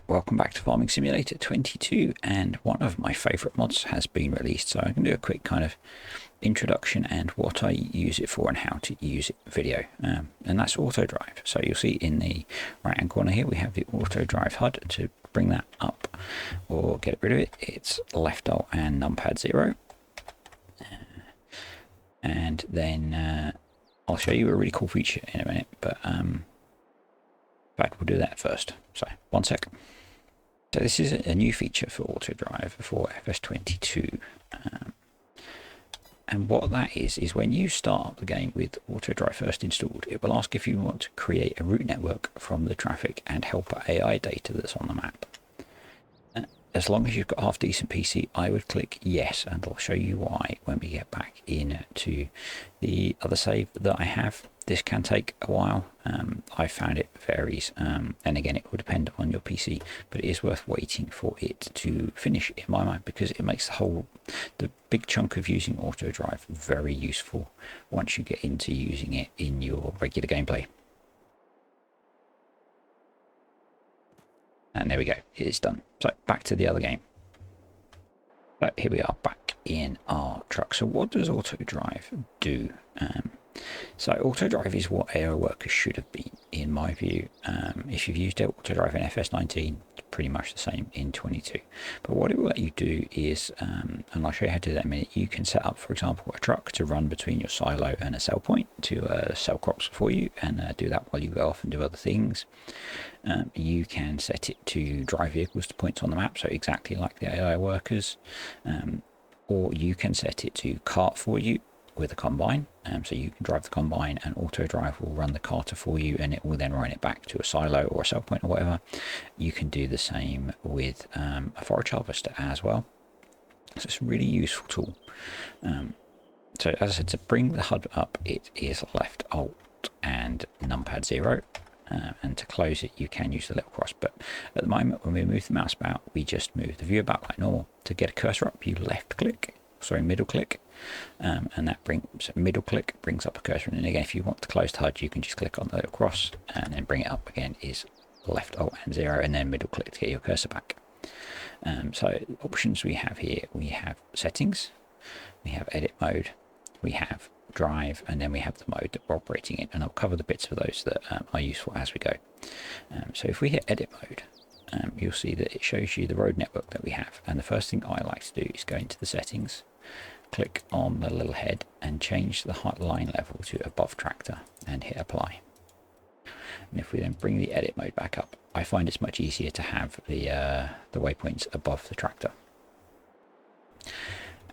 Welcome back to Farming Simulator 22, and one of my favourite mods has been released, so I can do a quick kind of introduction and what I use it for and how to use it video, and that's Autodrive. So you'll see in the right hand corner here we have the Autodrive HUD. To bring that up or get rid of it, it's left alt and numpad 0, and then I'll show you a really cool feature in a minute, but in fact we'll do that first. So one sec. So this is a new feature for Autodrive for FS22, and what that is when you start up the game with Autodrive first installed, it will ask if you want to create a route network from the traffic and helper AI data that's on the map. As long as you've got half decent PC, I would click yes, and I'll show you why when we get back into the other save that I have. This can take a while. I found it varies, and again it will depend on your PC, but it is worth waiting for it to finish in my mind, because it makes the big chunk of using Autodrive very useful once you get into using it in your regular gameplay. And there we go, it is done. So back to the other game. So here we are back in our truck. So what does Autodrive do? So Autodrive is what AI workers should have been, in my view. If you've used Autodrive in FS19, it's pretty much the same in 22. But what it will let you do is, and I'll show you how to do that in a minute, you can set up, for example, a truck to run between your silo and a sell point to sell crops for you, and do that while you go off and do other things. You can set it to drive vehicles to points on the map, so exactly like the AI workers, or you can set it to cart for you with a combine, so you can drive the combine and Autodrive will run the carter for you, and it will then run it back to a silo or a sell point or whatever. You can do the same with a forage harvester as well. So it's a really useful tool. So as I said, to bring the HUD up, it is left alt and numpad 0. And to close it, you can use the little cross, but at the moment when we move the mouse about, we just move the view about like normal. To get a cursor up, you middle click, and that middle click brings up a cursor. And then again, if you want to close the HUD, you can just click on the little cross and then bring it up again is left alt and 0, and then middle click to get your cursor back. So options we have here, we have settings, we have edit mode, we have drive, and then we have the mode that we're operating in, and I'll cover the bits of those that are useful as we go. So if we hit edit mode, you'll see that it shows you the road network that we have, and the first thing I like to do is go into the settings, click on the little head and change the line level to above tractor and hit apply. And if we then bring the edit mode back up, I find it's much easier to have the waypoints above the tractor.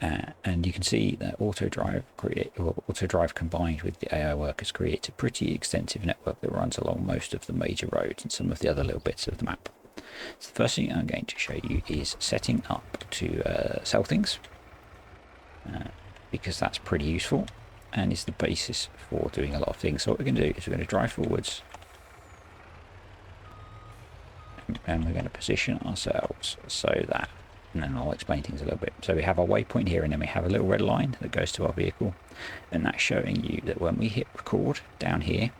And you can see that Autodrive combined with the AI workers creates a pretty extensive network that runs along most of the major roads and some of the other little bits of the map. So the first thing I'm going to show you is setting up to sell things, because that's pretty useful and is the basis for doing a lot of things. So what we're going to do is we're going to drive forwards, and we're going to position ourselves so that, and then I'll explain things a little bit. So we have our waypoint here, and then we have a little red line that goes to our vehicle, and that's showing you that when we hit record down here,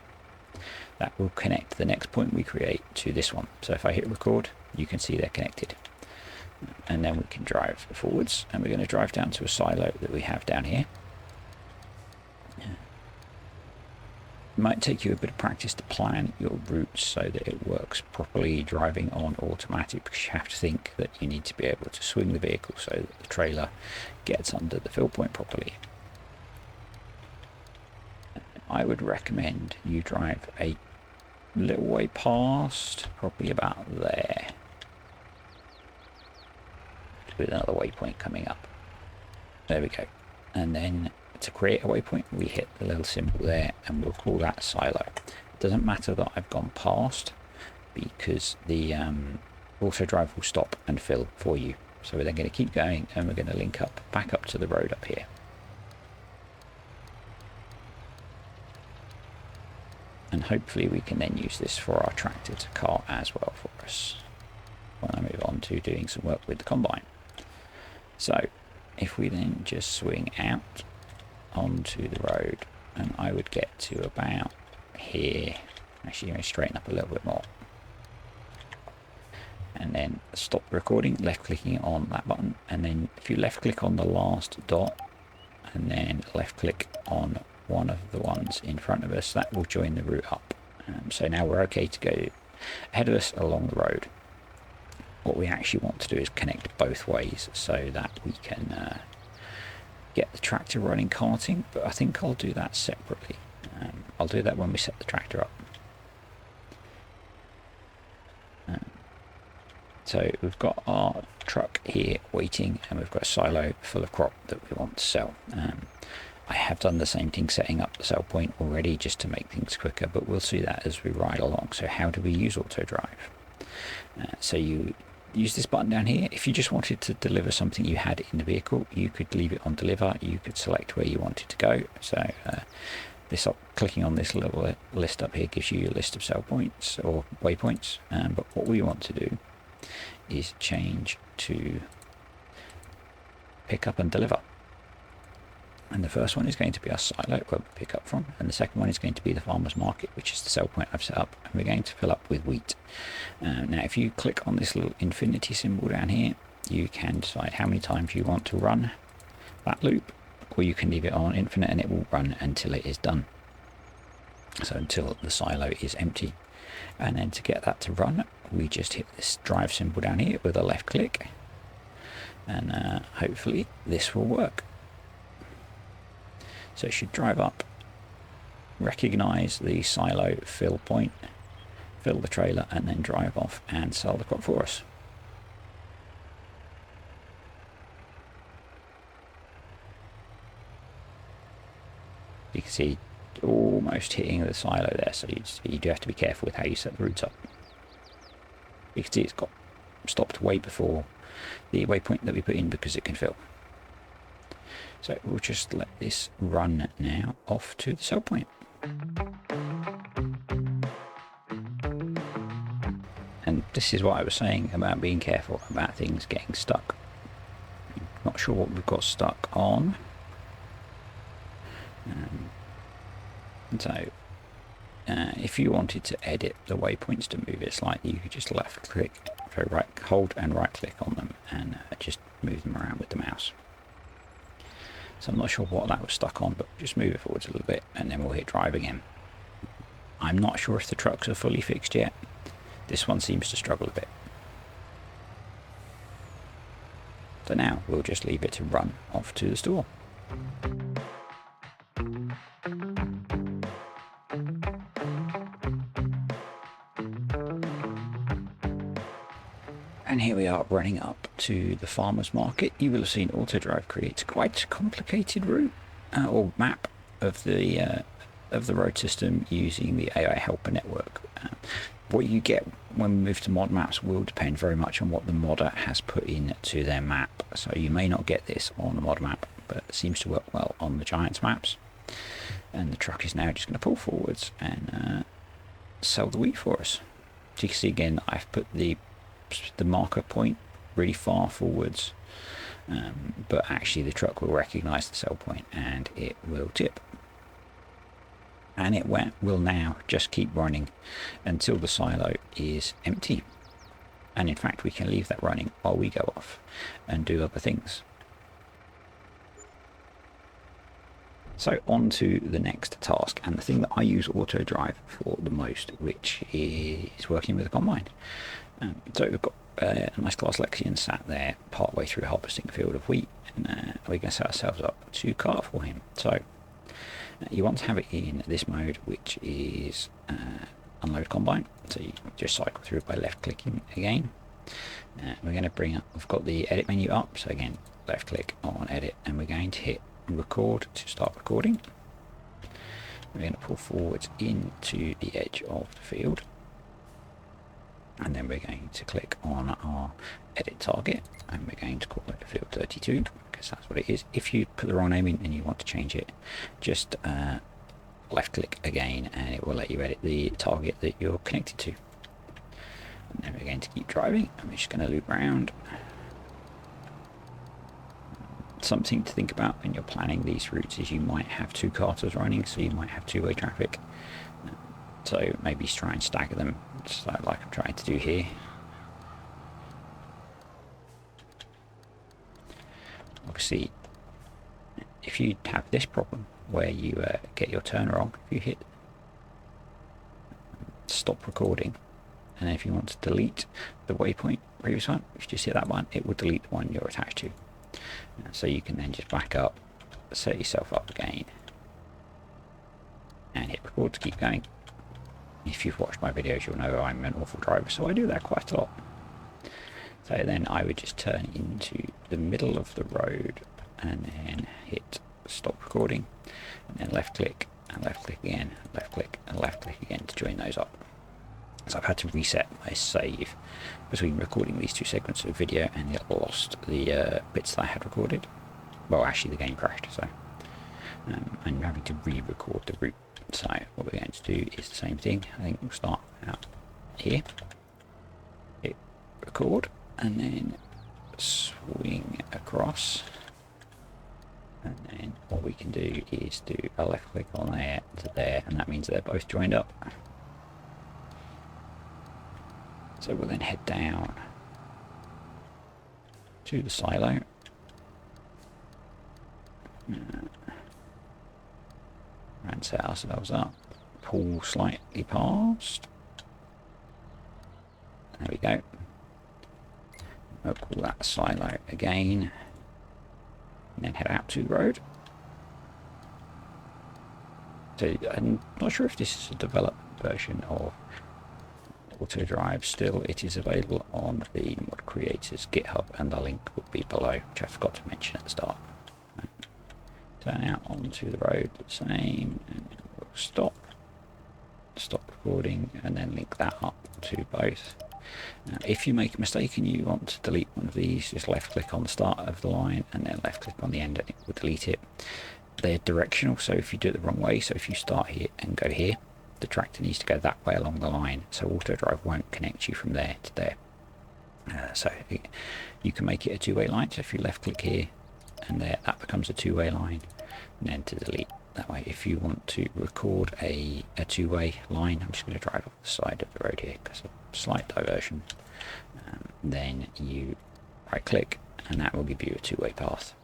that will connect the next point we create to this one. So if I hit record, you can see they're connected, and then we can drive forwards, and we're going to drive down to a silo that we have down here. It might take you a bit of practice to plan your routes so that it works properly driving on automatic, because you have to think that you need to be able to swing the vehicle so that the trailer gets under the fill point properly. I would recommend you drive a little way past, probably about there, with another waypoint coming up. There we go. And then to create a waypoint, we hit the little symbol there, and we'll call that silo. It doesn't matter that I've gone past, because the Autodrive will stop and fill for you. So we're then going to keep going, and we're going to link up back up to the road up here. And hopefully we can then use this for our tractor to cart as well for us when I move on to doing some work with the combine. So if we then just swing out onto the road, and I would get to about here. Actually, I'm going to straighten up a little bit more. and then stop the recording, left clicking on that button, and then if you left click on the last dot and then left click on one of the ones in front of us, that will join the route up. So now we're okay to go ahead of us along the road. What we actually want to do is connect both ways so that we can get the tractor running carting, but I think I'll do that separately. I'll do that when we set the tractor up. So we've got our truck here waiting, and we've got a silo full of crop that we want to sell. I have done the same thing setting up the sell point already just to make things quicker, but we'll see that as we ride along. So how do we use Autodrive? So you use this button down here. If you just wanted to deliver something you had in the vehicle, you could leave it on deliver. You could select where you wanted to go. So clicking on this little list up here gives you a list of sell points or waypoints. But what we want to do is change to pick up and deliver. And the first one is going to be our silo where we pick up from, and the second one is going to be the farmer's market, which is the sell point I've set up, and we're going to fill up with wheat. Now if you click on this little infinity symbol down here, you can decide how many times you want to run that loop, or you can leave it on infinite and it will run until it is done, so until the silo is empty. And then to get that to run, we just hit this drive symbol down here with a left click, and hopefully this will work. So it should drive up, recognise the silo fill point, fill the trailer, and then drive off and sell the crop for us. You can see almost hitting the silo there, so you do have to be careful with how you set the routes up. You can see it's got stopped way before the waypoint that we put in because it can fill. So we'll just let this run now off to the sell point. And this is what I was saying about being careful about things getting stuck. Not sure what we've got stuck on. If you wanted to edit the waypoints to move it slightly, you could just left click, hold and right click on them, and just move them around with the mouse. So I'm not sure what that was stuck on, but just move it forwards a little bit and then we'll hit drive again. I'm not sure if the trucks are fully fixed yet. This one seems to struggle a bit. So now we'll just leave it to run off to the store. And here we are running up to the farmer's market. You will have seen Autodrive creates quite a complicated route or map of the road system using the AI helper network. What you get when we move to mod maps will depend very much on what the modder has put into their map. So you may not get this on the mod map, but it seems to work well on the Giants maps. And the truck is now just going to pull forwards and sell the wheat for us. So you can see again, I've put the marker point really far forwards, but actually the truck will recognize the sell point and it will tip, and it will now just keep running until the silo is empty. And in fact we can leave that running while we go off and do other things. So on to the next task, and the thing that I use Autodrive for the most, which is working with a combine. So we've got a nice class Lexion sat there partway through harvesting a field of wheat, and we're going to set ourselves up to cart for him. So you want to have it in this mode, which is unload combine. So you just cycle through by left clicking again. We're going to bring up, we've got the edit menu up, so again left click on edit, and we're going to hit record to start recording. We're going to pull forwards into the edge of the field, and then we're going to click on our edit target, and we're going to call it field 32 because that's what it is. If you put the wrong name in and you want to change it, just left click again and it will let you edit the target that you're connected to. And then we're going to keep driving, and we're just going to loop around. Something to think about when you're planning these routes is you might have two carters running, so you might have two-way traffic. So maybe try and stagger them, just like I'm trying to do here. obviously, if you have this problem where you get your turn wrong, if you hit stop recording, and if you want to delete the waypoint previous one, if you just hit that one, it will delete the one you're attached to. So you can then just back up, set yourself up again, and hit record to keep going. If you've watched my videos, you'll know I'm an awful driver, so I do that quite a lot. So then I would just turn into the middle of the road and then hit stop recording, and then left click and left click again, left click and left click again to join those up. So I've had to reset my save between recording these two segments of video, and it lost the bits that I had recorded. Well, actually the game crashed, so I'm having to re-record the route. So what we're going to do is the same thing. I think we'll start out here, hit record, and then swing across. And then what we can do is do a left click on there to there, and that means they're both joined up. So we'll then head down to the silo. And set ourselves up. Pull slightly past. There we go. We'll call that silo again. And then head out to the road. So I'm not sure if this is a developed version of Autodrive. Still, it is available on the mod creators GitHub, and the link will be below, which I forgot to mention at the start. Turn out onto the road the same, and we'll stop recording, and then link that up to both. Now, if you make a mistake and you want to delete one of these, just left click on the start of the line and then left click on the end, and it will delete it. They're directional, so if you do it the wrong way, so if you start here and go here, the tractor needs to go that way along the line, so Autodrive won't connect you from there to there. So you can make it a two-way line, so if you left click here and there, that becomes a two-way line, and then to delete that way. If you want to record a two-way line, I'm just going to drive off the side of the road here because of a slight diversion, then you right click and that will give you a two-way path.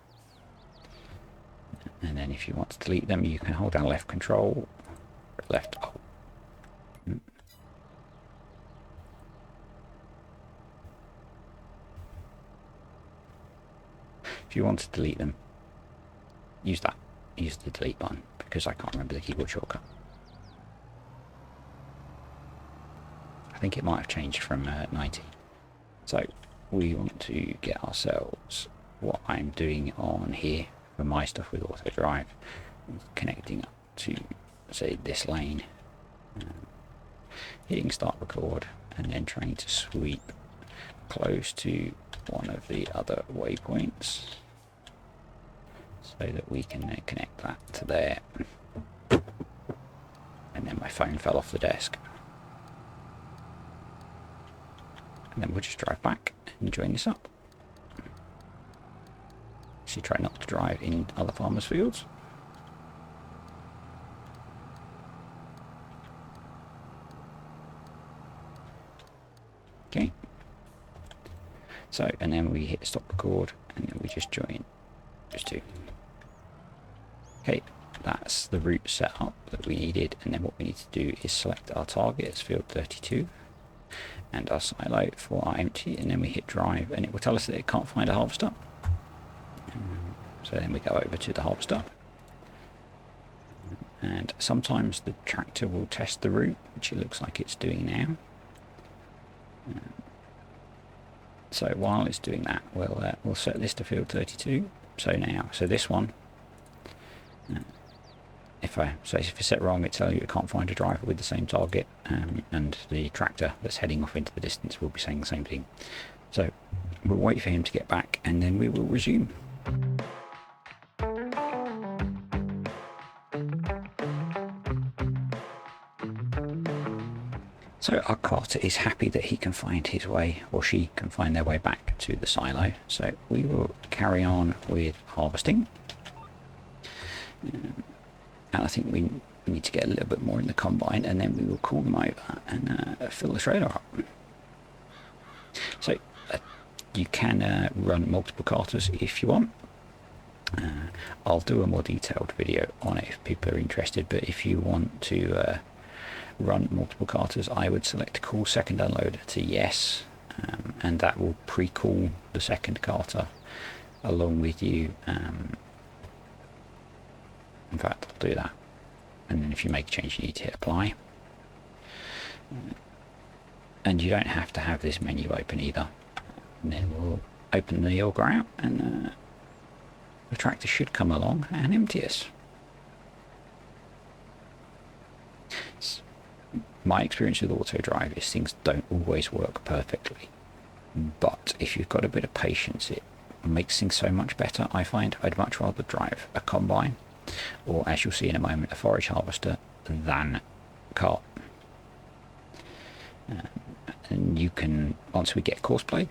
And then if you want to delete them, you can hold down left control, left alt. If you want to delete them, use the delete button, because I can't remember the keyboard shortcut. I think it might have changed from 90. So we want to get ourselves what I'm doing on here for my stuff with Autodrive, connecting up to, say, this lane, hitting start record, and then trying to sweep close to one of the other waypoints so that we can connect that to there. And then my phone fell off the desk. And then we'll just drive back and join this up. So try not to drive in other farmers' fields. Okay. So, and then we hit stop record, and then we just join those two. Okay, that's the route set up that we needed, and then what we need to do is select our target as field 32 and our silo for our empty, and then we hit drive, and it will tell us that it can't find a harvester. So then we go over to the harvester, and sometimes the tractor will test the route, which it looks like it's doing now. So while it's doing that, we'll set this to field 32. So this one, if it's set wrong, it tells you it can't find a driver with the same target, and the tractor that's heading off into the distance will be saying the same thing. So we'll wait for him to get back, and then we will resume. So our carter is happy that he can find his way, or she can find their way back to the silo. So we will carry on with harvesting. And I think we need to get a little bit more in the combine, and then we will call them over and fill the trailer up. So you can run multiple carters if you want. I'll do a more detailed video on it if people are interested, but if you want to run multiple carters, I would select call second unloader to yes, and that will pre-call the second carter along with you. In fact, I'll do that, and then if you make a change you need to hit apply, and you don't have to have this menu open either. And then we'll open the auger out, and the tractor should come along and empty us. My experience with Autodrive is things don't always work perfectly, but if you've got a bit of patience, it makes things so much better. I find I'd much rather drive a combine, or as you'll see in a moment, a forage harvester, than a cart. And you can, once we get courseplay,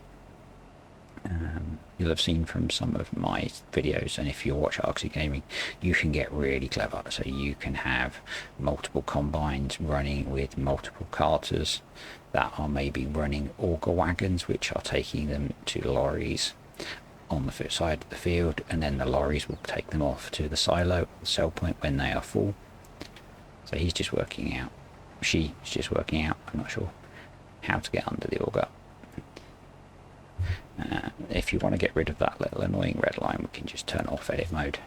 you'll have seen from some of my videos, and if you watch Arxy Gaming, you can get really clever. So you can have multiple combines running with multiple carters that are maybe running auger wagons, which are taking them to lorries on the side of the field, and then the lorries will take them off to the silo, the sell point, when they are full. So he's just working out, she's just working out, I'm not sure, how to get under the auger. If you want to get rid of that little annoying red line, we can just turn off edit mode.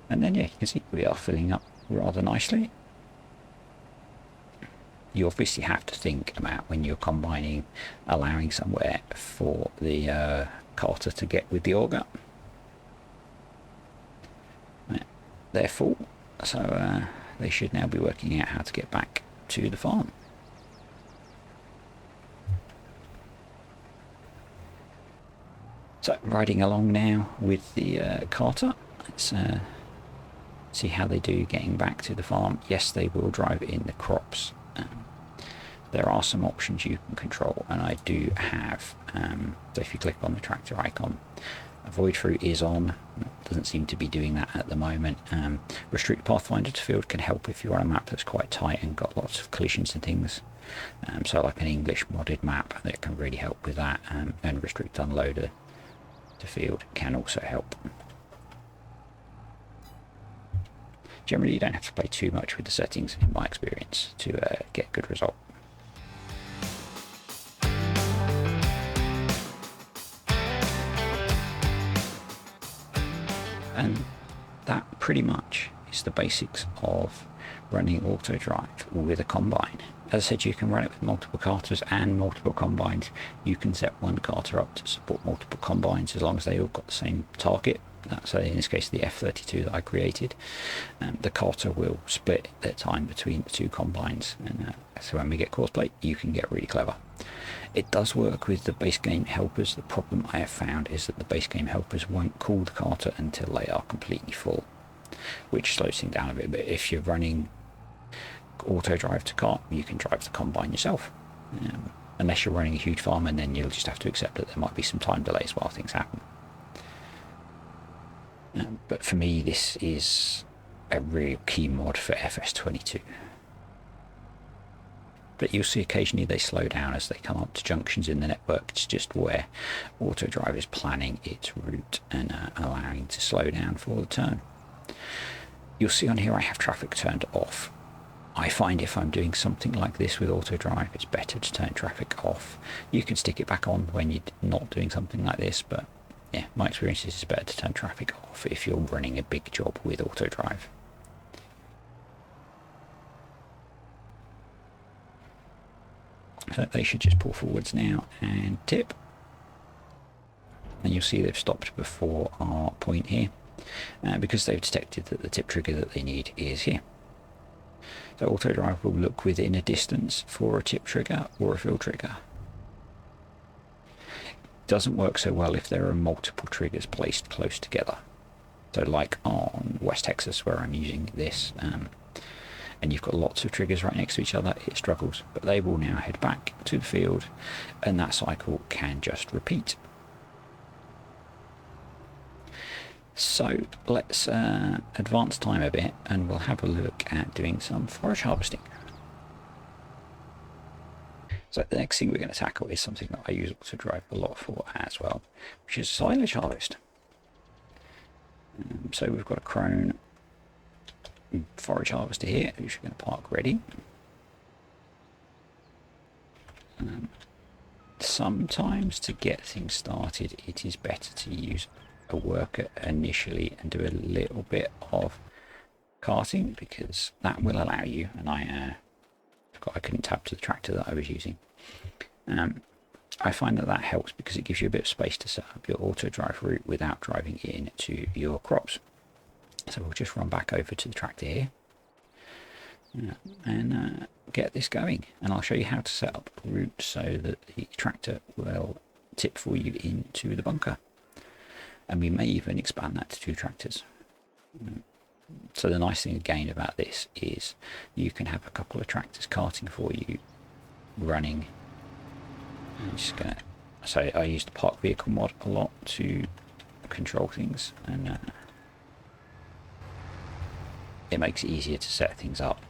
And then, yeah, you can see we are filling up rather nicely. You obviously have to think about, when you're combining, allowing somewhere for the carter to get with the auger. They're full, so they should now be working out how to get back to the farm. So riding along now with the carter, let's see how they do getting back to the farm. Yes, they will drive in the crops. There are some options you can control, and I do have, so if you click on the tractor icon, avoid through is on. Doesn't seem to be doing that at the moment. Restrict pathfinder to field can help if you're on a map that's quite tight and got lots of collisions and things. So like an English modded map, that can really help with that, and restrict unloader to field can also help. Generally, you don't have to play too much with the settings, in my experience, to get a good result. And that pretty much is the basics of running Autodrive with a combine. As I said, you can run it with multiple carters and multiple combines. You can set one carter up to support multiple combines as long as they all got the same target. So in this case, the F22 that I created. The carter will split their time between the two combines, and so when we get courseplay, you can get really clever. It does work with the base game helpers. The problem I have found is that the base game helpers won't call the carter until they are completely full, which slows things down a bit. But if you're running Autodrive to cart, you can drive the combine yourself, unless you're running a huge farm, and then you'll just have to accept that there might be some time delays while things happen. But for me, this is a real key mod for FS22. But you'll see occasionally they slow down as they come up to junctions in the network. It's just where Autodrive is planning its route and allowing to slow down for the turn. You'll see on here I have traffic turned off. I find if I'm doing something like this with Autodrive, it's better to turn traffic off. You can stick it back on when you're not doing something like this, but yeah, my experience is it's better to turn traffic off if you're running a big job with Autodrive. So they should just pull forwards now and tip. And you'll see they've stopped before our point here, because they've detected that the tip trigger that they need is here. So Autodrive will look within a distance for a tip trigger or a fill trigger. It doesn't work so well if there are multiple triggers placed close together. So like on West Texas, where I'm using this, and you've got lots of triggers right next to each other, it struggles. But they will now head back to the field, and that cycle can just repeat. So let's advance time a bit, and we'll have a look at doing some forage harvesting. So the next thing we're going to tackle is something that I use Autodrive a lot for as well, which is silage harvest. So we've got a Crone forage harvester here, which we're going to park ready. Sometimes to get things started, it is better to use a worker initially and do a little bit of carting, because that will allow you, and I forgot I couldn't tab to the tractor that I was using. I find that helps because it gives you a bit of space to set up your auto drive route without driving into your crops. So we'll just run back over to the tractor here and get this going, and I'll show you how to set up a route so that the tractor will tip for you into the bunker, and we may even expand that to 2 tractors. So the nice thing again about this is you can have a couple of tractors carting for you running. I'm just gonna say I use the park vehicle mod a lot to control things, and it makes it easier to set things up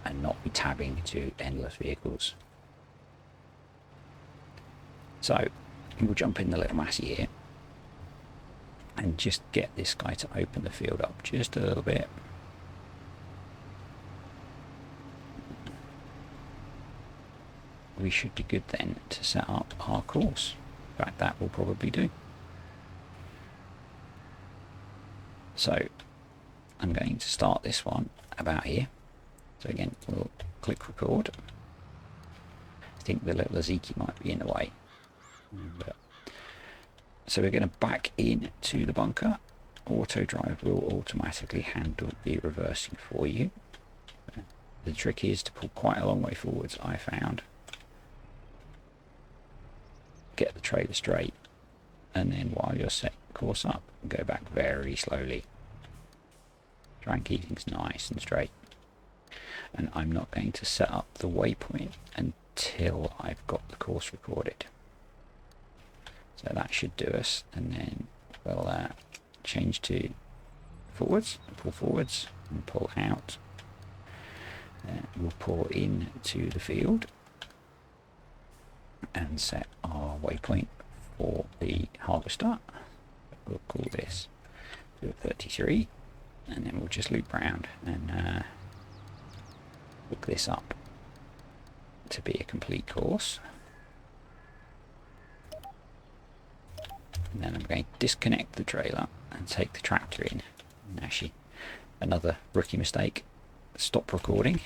and not be tabbing to endless vehicles. So we'll jump in the little Massey here and just get this guy to open the field up just a little bit. We should be good then to set up our course. In fact, that will probably do. So I'm going to start this one about here. So again, we'll click record. I think the little Aziki might be in the way. So we're going to back in to the bunker. Autodrive will automatically handle the reversing for you. The trick is to pull quite a long way forwards, I found. Get the trailer straight, and then while you're setting course up, go back very slowly. Try and keep things nice and straight. And I'm not going to set up the waypoint until I've got the course recorded. So that should do us, and then we'll change to forwards, pull forwards and pull out. We'll pull in to the field and set our waypoint for the harvester. We'll call this 33, and then we'll just loop round and hook this up to be a complete course. And then I'm going to disconnect the trailer and take the tractor in. And actually, another rookie mistake, stop recording.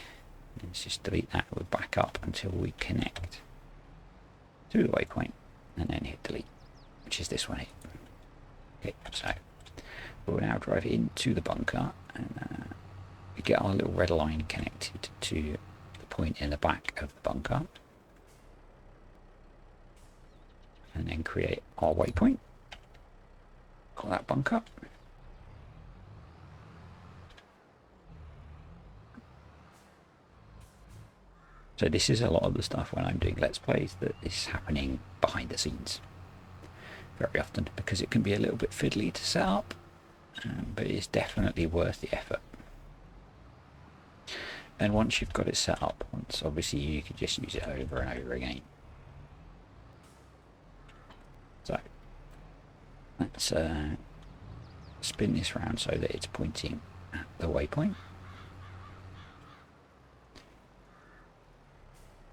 Let's just delete that. We'll back up until we connect to the waypoint and then hit delete, which is this one here. Okay, so we'll now drive into the bunker and we get our little red line connected to the point in the back of the bunker, and then create our waypoint. Call that bunker. So this is a lot of the stuff when I'm doing Let's Plays that is happening behind the scenes very often, because it can be a little bit fiddly to set up, but it's definitely worth the effort. And once you've got it set up, obviously you can just use it over and over again. So let's spin this round so that it's pointing at the waypoint.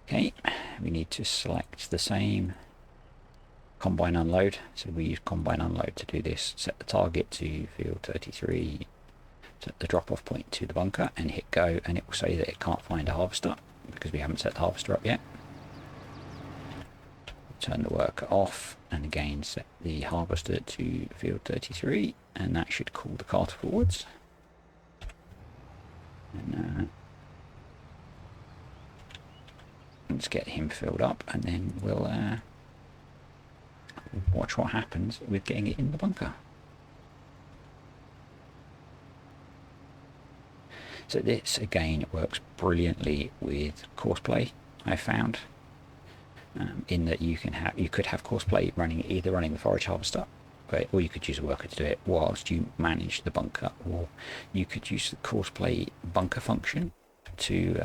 Okay, we need to select the same combine unload, so we use combine unload to do this. Set the target to field 33, set the drop off point to the bunker and hit go, and it will say that it can't find a harvester because we haven't set the harvester up yet. Turn the worker off and again set the harvester to field 33, and that should call the carter forwards. And let's get him filled up, and then we'll watch what happens with getting it in the bunker. So this again works brilliantly with courseplay, I found, in that you could have courseplay running the forage harvester, or you could use a worker to do it whilst you manage the bunker, or you could use the courseplay bunker function to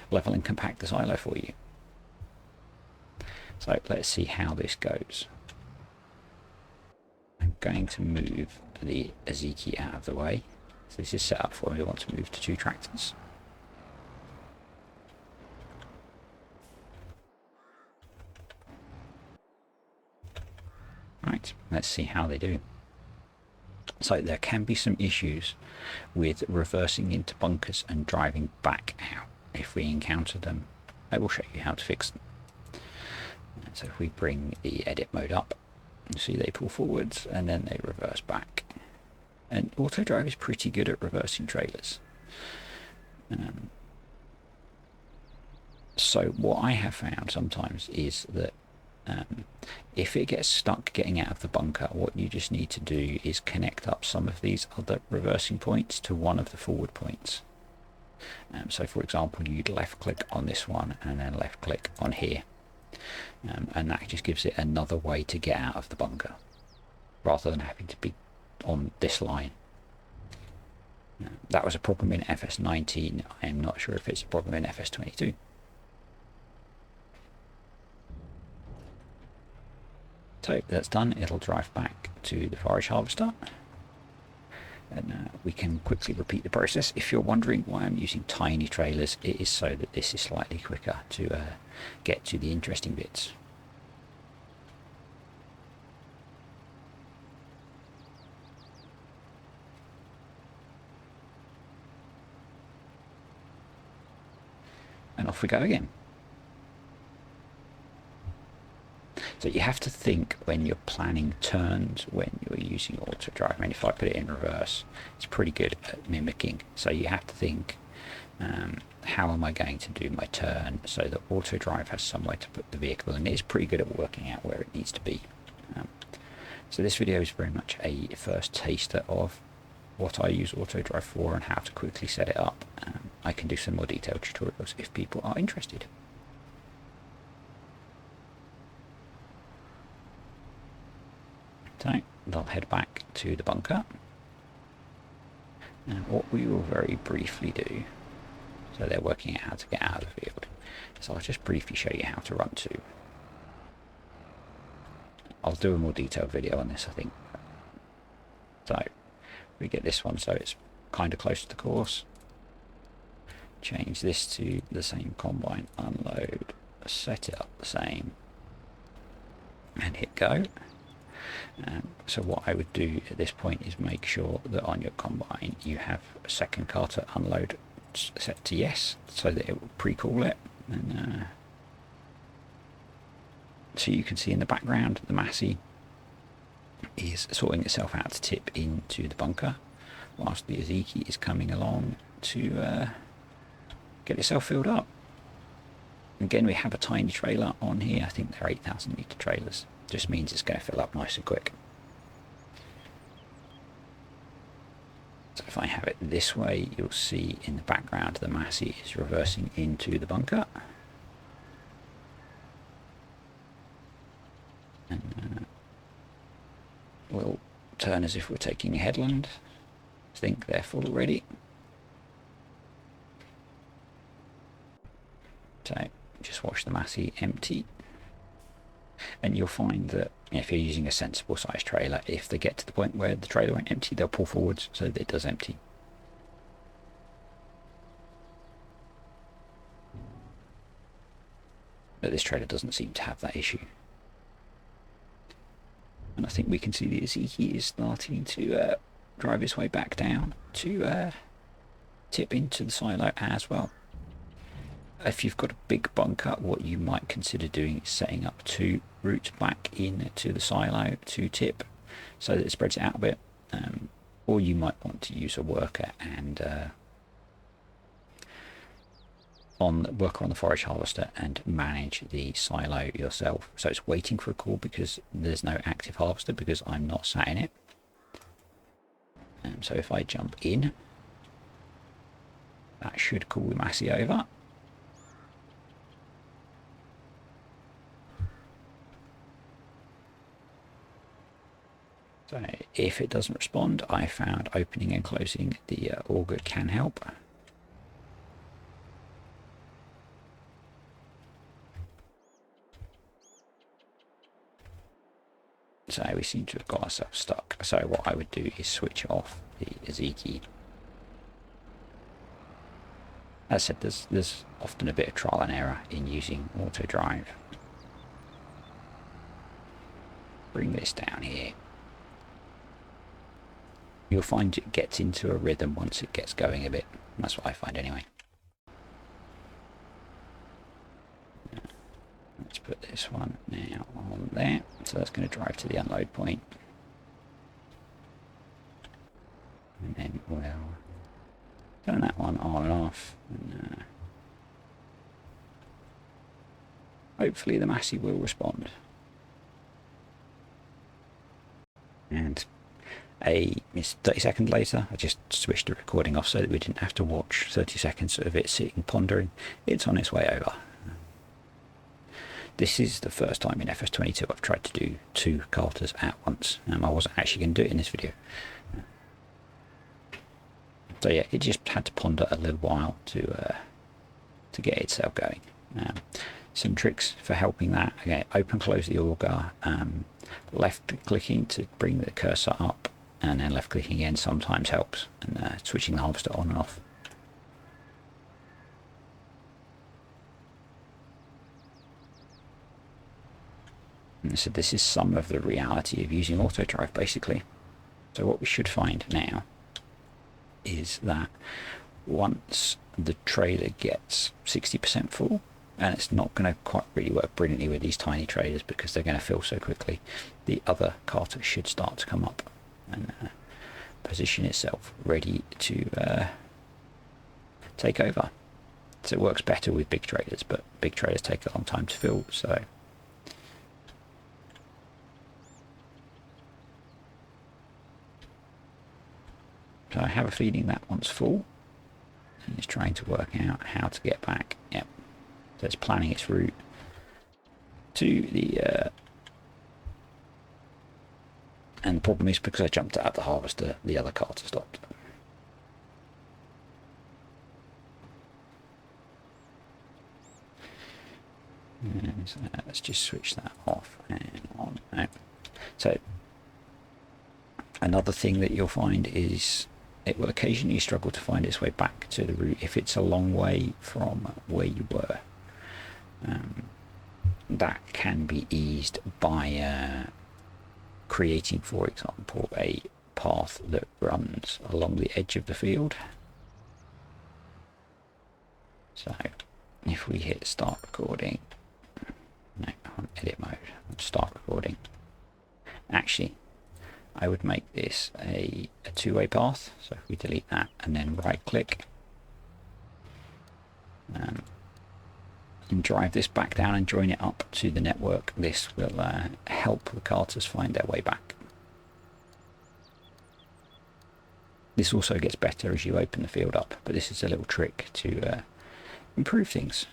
level and compact the silo for you. So let's see how this goes. I'm going to move the Aziki out of the way. So this is set up for when we want to move to 2 tractors. Right, let's see how they do. So there can be some issues with reversing into bunkers and driving back out if we encounter them. I will show you how to fix them. So if we bring the edit mode up, you see they pull forwards and then they reverse back. And Autodrive is pretty good at reversing trailers. So what I have found sometimes is that if it gets stuck getting out of the bunker, what you just need to do is connect up some of these other reversing points to one of the forward points. So for example, you'd left click on this one and then left click on here. And that just gives it another way to get out of the bunker rather than having to be on this line. That was a problem in FS19. I'm not sure if it's a problem in FS22. So that's done. It'll drive back to the forage harvester, and we can quickly repeat the process. If you're wondering why I'm using tiny trailers, it is so that this is slightly quicker to get to the interesting bits. And off we go again. So you have to think when you're planning turns, when you're using Autodrive. I mean, if I put it in reverse, it's pretty good at mimicking. So you have to think, how am I going to do my turn so that Autodrive has somewhere to put the vehicle, and it's pretty good at working out where it needs to be. So this video is very much a first taster of what I use Autodrive for and how to quickly set it up. I can do some more detailed tutorials if people are interested. So they'll head back to the bunker, and what we will very briefly do, so they're working out how to get out of the field, so I'll just briefly show you how to run to. I'll do a more detailed video on this, I think. So we get this one so it's kind of close to the course. Change this to the same combine, unload, set it up the same, and hit go. So what I would do at this point is make sure that on your combine you have a second car to unload set to yes, so that it will pre-call it. And so you can see in the background the Massey is sorting itself out to tip into the bunker, whilst the Aziki is coming along to get itself filled up. Again, we have a tiny trailer on here. I think they're 8,000 litre trailers. Just means it's going to fill up nice and quick. So if I have it this way, you'll see in the background the Massey is reversing into the bunker. And we'll turn as if we're taking a headland. I think they're full already. So just watch the Massey empty. And you'll find that if you're using a sensible size trailer, if they get to the point where the trailer won't empty, they'll pull forwards so that it does empty. But this trailer doesn't seem to have that issue. And I think we can see the Aziki is starting to drive his way back down to tip into the silo as well. If you've got a big bunker, what you might consider doing is setting up 2 routes back into the silo to tip so that it spreads it out a bit. Or you might want to use a worker and worker on the forage harvester and manage the silo yourself. So it's waiting for a call because there's no active harvester because I'm not sat in it. So if I jump in, that should call the Massey over. So if it doesn't respond, I found opening and closing the auger can help. So we seem to have got ourselves stuck. So what I would do is switch off the Z key. As I said, there's often a bit of trial and error in using Autodrive. Bring this down here. You'll find it gets into a rhythm once it gets going a bit. That's what I find anyway. Let's put this one now on there. So that's going to drive to the unload point. And then we'll turn that one on and off. And hopefully the Massey will respond. And 30 seconds later, I just switched the recording off so that we didn't have to watch 30 seconds of it sitting pondering. It's on its way over. This is the first time in FS22 I've tried to do 2 carters at once. I wasn't actually going to do it in this video. So yeah, it just had to ponder a little while to get itself going. Some tricks for helping that. Okay, open close the auger, left clicking to bring the cursor up, and then left clicking again sometimes helps, and switching the harvester on and off. And so this is some of the reality of using Autodrive basically. So what we should find now is that once the trailer gets 60% full, and it's not going to quite really work brilliantly with these tiny trailers because they're going to fill so quickly, the other carter should start to come up and position itself ready to take over. So it works better with big trailers, but big trailers take a long time to fill. So I have a feeling that one's full, and it's trying to work out how to get back. Yep. So it's planning its route to the and the problem is because I jumped out of the harvester, the other carter stopped. And so let's just switch that off and on. Now, so another thing that you'll find is it will occasionally struggle to find its way back to the route if it's a long way from where you were. That can be eased by creating, for example, a path that runs along the edge of the field. So if we hit start recording, no, on edit mode, start recording. Actually, I would make this a two-way path. So if we delete that and then right click, and drive this back down and join it up to the network, this will help the carters find their way back. This also gets better as you open the field up, but this is a little trick to improve things.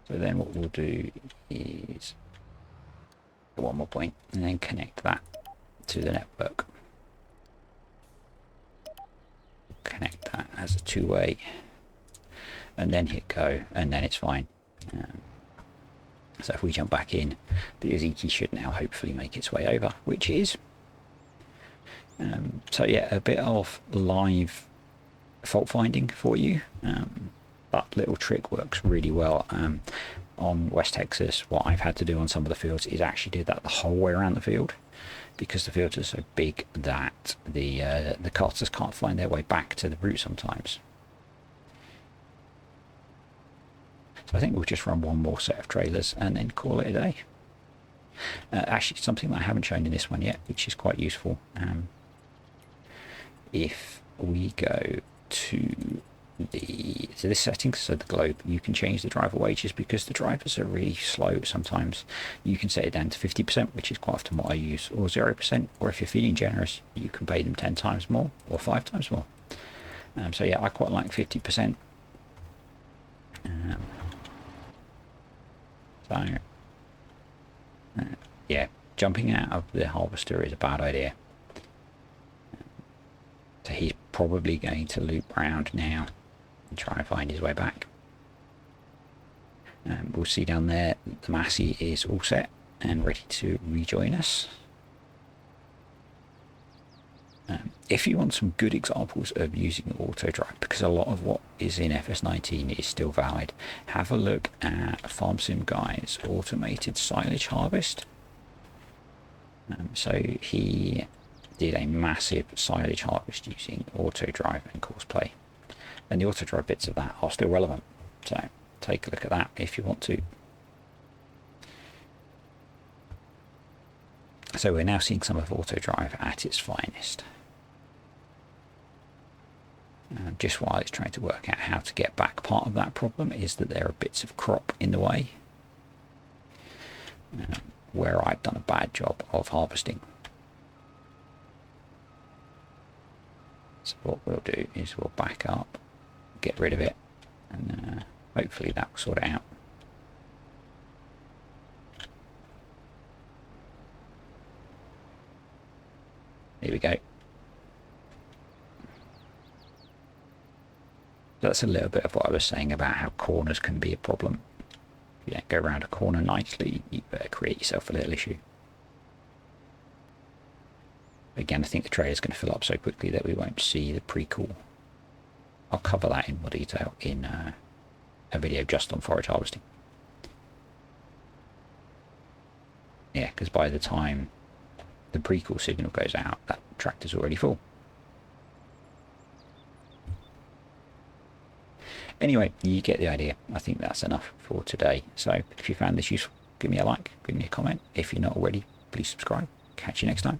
So then what we'll do is one more point and then connect that to the network. Connect that as a two-way and then hit go, and then it's fine. So if we jump back in, the Z key should now hopefully make its way over, which is. So yeah, a bit of live fault finding for you, but little trick works really well. On West Texas, what I've had to do on some of the fields is actually do that the whole way around the field, because the fields are so big that the carters can't find their way back to the route sometimes. So I think we'll just run one more set of trailers and then call it a day. Actually, something that I haven't shown in this one yet, which is quite useful. If we go to this setting, so the globe, you can change the driver wages because the drivers are really slow sometimes. You can set it down to 50%, which is quite often what I use, or 0%, or if you're feeling generous, you can pay them 10 times more or 5 times more. So yeah, I quite like 50%. Yeah, jumping out of the harvester is a bad idea. So he's probably going to loop around now and try and find his way back. We'll see down there the Massey is all set. and ready to rejoin us. If you want some good examples of using Autodrive, because a lot of what is in FS19 is still valid, have a look at FarmSim Guy's automated silage harvest. So he did a massive silage harvest using Autodrive and Courseplay, and the Autodrive bits of that are still relevant. So take a look at that if you want to. So we're now seeing some of Autodrive at its finest. Just while it's trying to work out how to get back, part of that problem is that there are bits of crop in the way where I've done a bad job of harvesting. So what we'll do is we'll back up, get rid of it, and hopefully that will sort it out. Here we go. That's a little bit of what I was saying about how corners can be a problem. If you don't go around a corner nicely, you better create yourself a little issue. Again, I think the tray is going to fill up so quickly that we won't see the prequel. I'll cover that in more detail in a video just on forage harvesting. Yeah, because by the time the prequel signal goes out, that tractor's already full. Anyway, you get the idea. I think that's enough for today. So if you found this useful, give me a like, give me a comment. If you're not already, please subscribe. Catch you next time.